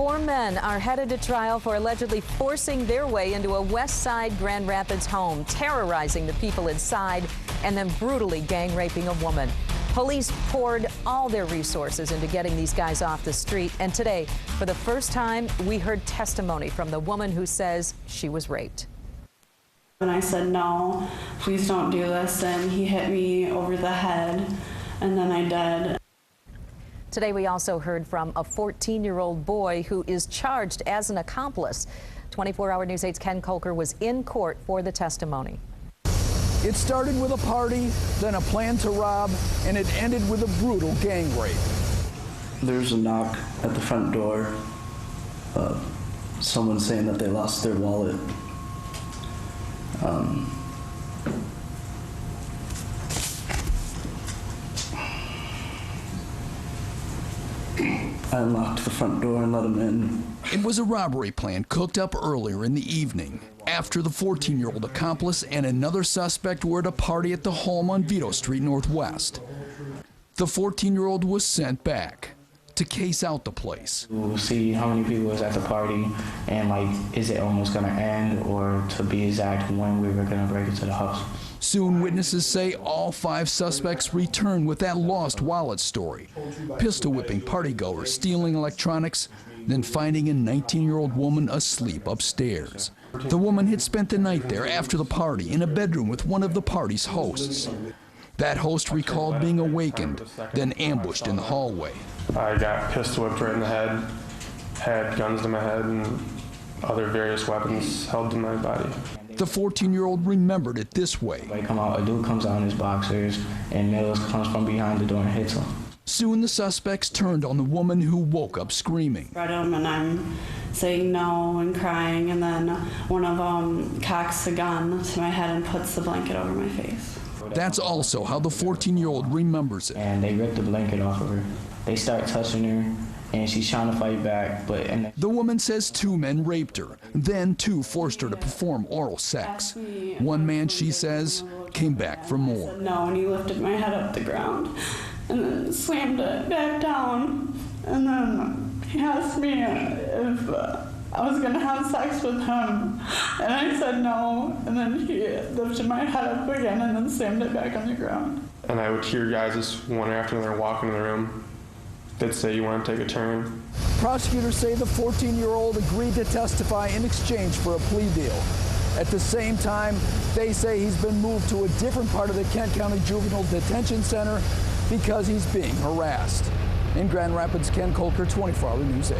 Four men are headed to trial for allegedly forcing their way into a West Side Grand Rapids home, terrorizing the people inside, and then brutally gang raping a woman. Police poured all their resources into getting these guys off the street, and today, for the first time, we heard testimony from the woman who says she was raped. And I said, "No, please don't do this," and he hit me over the head, and then I did. Today, we also heard from a 14-year-old boy who is charged as an accomplice. 24-Hour News 8's Ken Kolker was in court for the testimony. It started with a party, then a plan to rob, and it ended with a brutal gang rape. There's a knock at the front door. Someone saying that they lost their wallet. I unlocked the front door and let him in. It was a robbery plan cooked up earlier in the evening, after the 14-year-old accomplice and another suspect were at a party at the home on Veto Street Northwest. The 14-year-old was sent back to case out the place. We'll see how many people was at the party and is it almost gonna end, or to be exact, when we were gonna break into the house. Soon, witnesses say all 5 suspects returned with that lost wallet story. Pistol whipping partygoers, stealing electronics, then finding a 19-year-old woman asleep upstairs. The woman had spent the night there after the party in a bedroom with one of the party's hosts. That host recalled being awakened, then ambushed in the hallway. I got pistol whipped right in the head, had guns to my head, and other various weapons held to my body. The 14-year-old remembered it this way. A dude comes out in his boxers, and Mills comes from behind the door and hits him. Soon the suspects turned on the woman who woke up screaming. Spread him, and I'm saying no and crying, and then one of them cocks the gun to my head and puts the blanket over my face. That's also how the 14-year-old remembers it. And they ripped the blanket off of her. They start touching her, and she's trying to fight back, The woman says 2 men raped her, then 2 forced her to perform oral sex. One man, she says, came back for more. I said no, and he lifted my head up the ground and then slammed it back down, and then he asked me if I was going to have sex with him, and I said no, and then he lifted my head up again and then slammed it back on the ground. And I would hear guys just one after another walk into the room. They'd say, "You want to take a turn?" Prosecutors say the 14-year-old agreed to testify in exchange for a plea deal. At the same time, they say he's been moved to a different part of the Kent County Juvenile Detention Center because he's being harassed. In Grand Rapids, Ken Kolker, 24-Hour News 8.